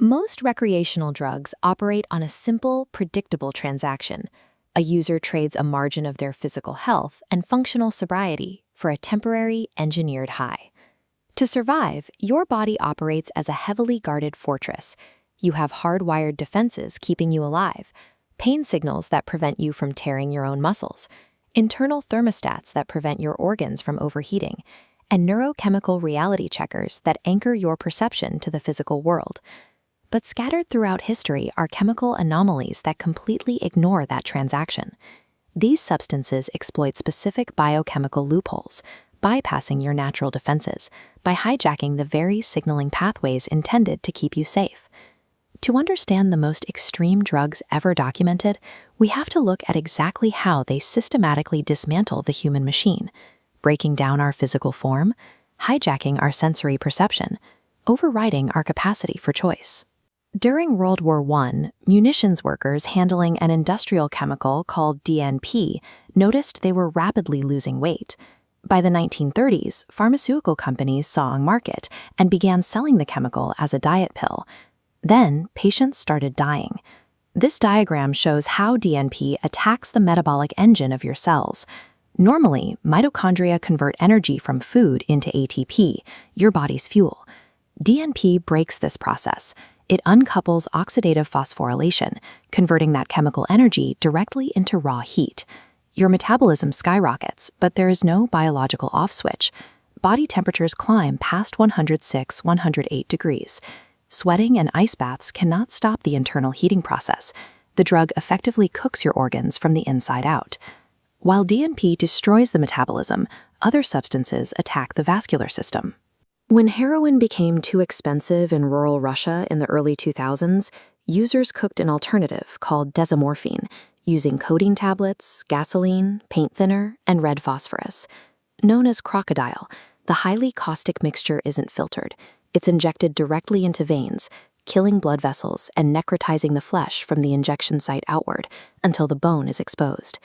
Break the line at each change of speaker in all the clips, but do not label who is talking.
Most recreational drugs operate on a simple, predictable transaction. A user trades a margin of their physical health and functional sobriety for a temporary, engineered high. To survive, your body operates as a heavily guarded fortress. You have hardwired defenses keeping you alive, pain signals that prevent you from tearing your own muscles, internal thermostats that prevent your organs from overheating, and neurochemical reality checkers that anchor your perception to the physical world. But scattered throughout history are chemical anomalies that completely ignore that transaction. These substances exploit specific biochemical loopholes, bypassing your natural defenses by hijacking the very signaling pathways intended to keep you safe. To understand the most extreme drugs ever documented, we have to look at exactly how they systematically dismantle the human machine, breaking down our physical form, hijacking our sensory perception, overriding our capacity for choice. During World War I, munitions workers handling an industrial chemical called DNP noticed they were rapidly losing weight. By the 1930s, pharmaceutical companies saw a market and began selling the chemical as a diet pill. Then, patients started dying. This diagram shows how DNP attacks the metabolic engine of your cells. Normally, mitochondria convert energy from food into ATP, your body's fuel. DNP breaks this process. It uncouples oxidative phosphorylation, converting that chemical energy directly into raw heat. Your metabolism skyrockets, but there is no biological off switch. Body temperatures climb past 106, 108 degrees. Sweating and ice baths cannot stop the internal heating process. The drug effectively cooks your organs from the inside out. While DNP destroys the metabolism, other substances attack the vascular system. When heroin became too expensive in rural Russia in the early 2000s, users cooked an alternative called desomorphine, using codeine tablets, gasoline, paint thinner, and red phosphorus. Known as crocodile, the highly caustic mixture isn't filtered. It's injected directly into veins, killing blood vessels and necrotizing the flesh from the injection site outward until the bone is exposed.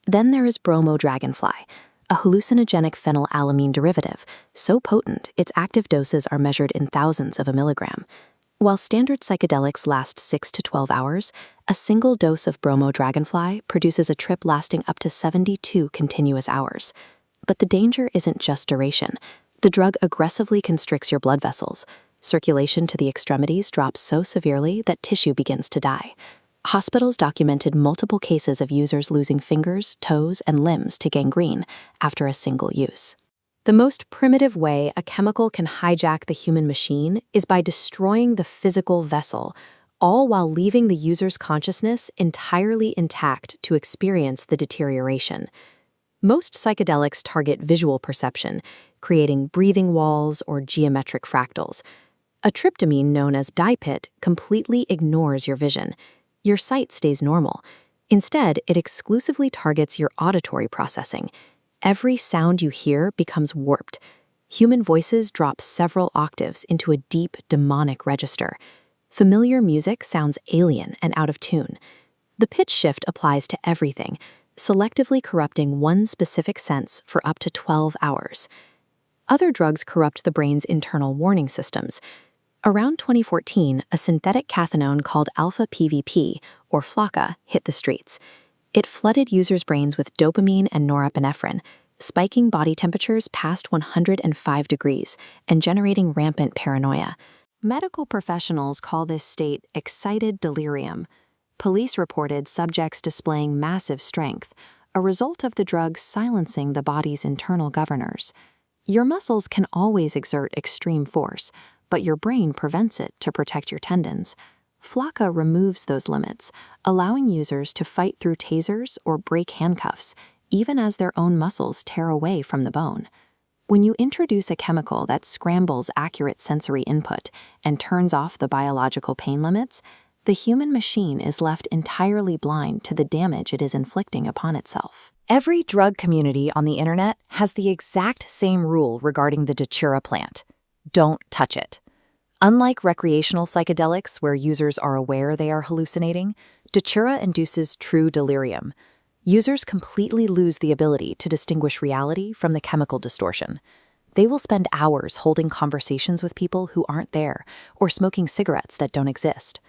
Then there is bromo dragonfly, a hallucinogenic phenylalanine derivative, so potent its active doses are measured in thousands of a milligram. While standard psychedelics last 6 to 12 hours, a single dose of bromo dragonfly produces a trip lasting up to 72 continuous hours. But the danger isn't just duration. The drug aggressively constricts your blood vessels. Circulation to the extremities drops so severely that tissue begins to die. Hospitals documented multiple cases of users losing fingers, toes, and limbs to gangrene after a single use. The most primitive way a chemical can hijack the human machine is by destroying the physical vessel, all while leaving the user's consciousness entirely intact to experience the deterioration. Most psychedelics target visual perception, creating breathing walls or geometric fractals. A tryptamine known as dipit completely ignores your vision. Your sight stays normal. Instead, it exclusively targets your auditory processing. Every sound you hear becomes warped. Human voices drop several octaves into a deep, demonic register. Familiar music sounds alien and out of tune. The pitch shift applies to everything, selectively corrupting one specific sense for up to 12 hours. Other drugs corrupt the brain's internal warning systems. Around 2014, a synthetic cathinone called alpha-PVP, or Flocka, hit the streets. It flooded users' brains with dopamine and norepinephrine, spiking body temperatures past 105 degrees and generating rampant paranoia. Medical professionals call this state excited delirium. Police reported subjects displaying massive strength, a result of the drug silencing the body's internal governors. Your muscles can always exert extreme force, but your brain prevents it to protect your tendons. Flocka removes those limits, allowing users to fight through tasers or break handcuffs, even as their own muscles tear away from the bone. When you introduce a chemical that scrambles accurate sensory input and turns off the biological pain limits, the human machine is left entirely blind to the damage it is inflicting upon itself. Every drug community on the internet has the exact same rule regarding the datura plant. Don't touch it. Unlike recreational psychedelics where users are aware they are hallucinating, datura induces true delirium. Users completely lose the ability to distinguish reality from the chemical distortion. They will spend hours holding conversations with people who aren't there or smoking cigarettes that don't exist.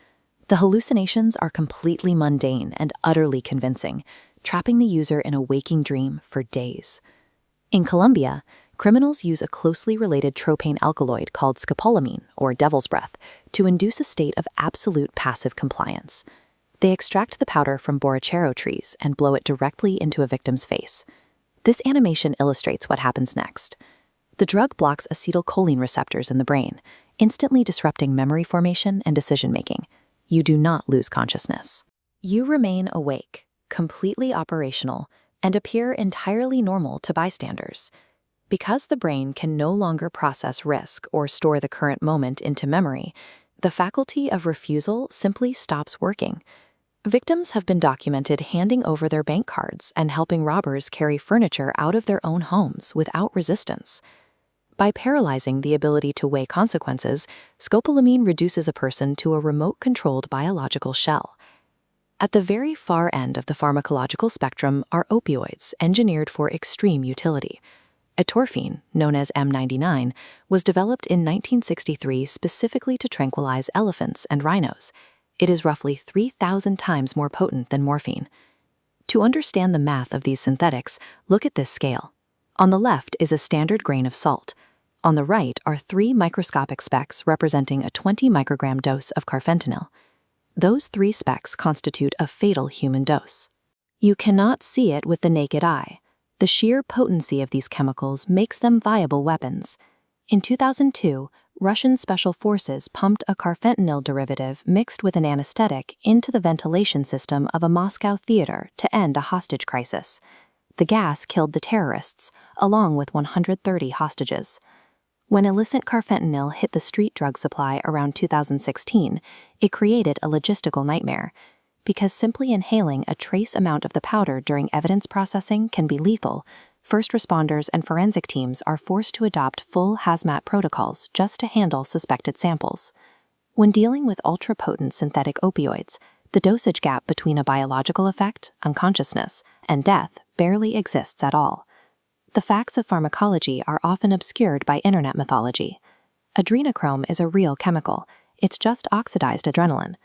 The hallucinations are completely mundane and utterly convincing, trapping the user in a waking dream for days. In Colombia, criminals use a closely related tropane alkaloid called scopolamine, or devil's breath, to induce a state of absolute passive compliance. They extract the powder from borrachero trees and blow it directly into a victim's face. This animation illustrates what happens next. The drug blocks acetylcholine receptors in the brain, instantly disrupting memory formation and decision-making. You do not lose consciousness. You remain awake, completely operational, and appear entirely normal to bystanders. Because the brain can no longer process risk or store the current moment into memory, the faculty of refusal simply stops working. Victims have been documented handing over their bank cards and helping robbers carry furniture out of their own homes without resistance. By paralyzing the ability to weigh consequences, scopolamine reduces a person to a remote-controlled biological shell. At the very far end of the pharmacological spectrum are opioids engineered for extreme utility. Atorphine, known as M99, was developed in 1963 specifically to tranquilize elephants and rhinos. It is roughly 3,000 times more potent than morphine. To understand the math of these synthetics, look at this scale. On the left is a standard grain of salt. On the right are 3 microscopic specks representing a 20 microgram dose of carfentanil. Those 3 specks constitute a fatal human dose. You cannot see it with the naked eye. The sheer potency of these chemicals makes them viable weapons. In 2002, Russian special forces pumped a carfentanil derivative mixed with an anesthetic into the ventilation system of a Moscow theater to end a hostage crisis. The gas killed the terrorists, along with 130 hostages. When illicit carfentanil hit the street drug supply around 2016, it created a logistical nightmare. Because simply inhaling a trace amount of the powder during evidence processing can be lethal, first responders and forensic teams are forced to adopt full hazmat protocols just to handle suspected samples. When dealing with ultra-potent synthetic opioids, the dosage gap between a biological effect, unconsciousness, and death barely exists at all. The facts of pharmacology are often obscured by internet mythology. Adrenochrome is a real chemical. It's just oxidized adrenaline.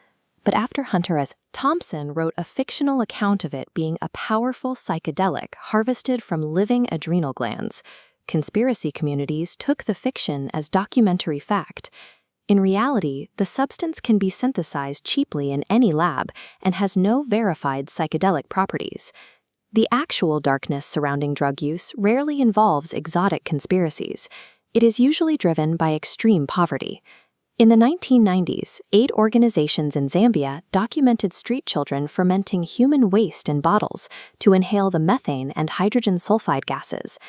But after Hunter S. Thompson wrote a fictional account of it being a powerful psychedelic harvested from living adrenal glands, conspiracy communities took the fiction as documentary fact. In reality, the substance can be synthesized cheaply in any lab and has no verified psychedelic properties. The actual darkness surrounding drug use rarely involves exotic conspiracies. It is usually driven by extreme poverty. In the 1990s, 8 organizations in Zambia documented street children fermenting human waste in bottles to inhale the methane and hydrogen sulfide gases.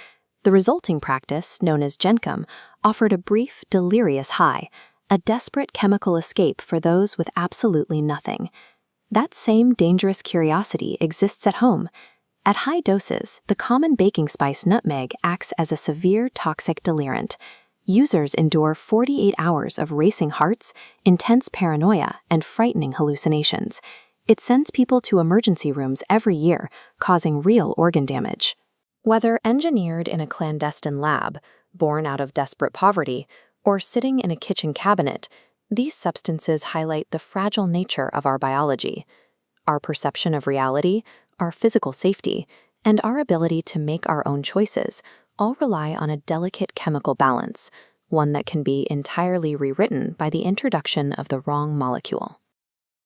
The resulting practice, known as Gencom, offered a brief, delirious high, a desperate chemical escape for those with absolutely nothing. That same dangerous curiosity exists at home. At high doses, the common baking spice nutmeg acts as a severe toxic delirant. Users endure 48 hours of racing hearts, intense paranoia, and frightening hallucinations. It sends people to emergency rooms every year, causing real organ damage. Whether engineered in a clandestine lab, born out of desperate poverty, or sitting in a kitchen cabinet, these substances highlight the fragile nature of our biology. Our perception of reality, our physical safety, and our ability to make our own choices all rely on a delicate chemical balance, one that can be entirely rewritten by the introduction of the wrong molecule.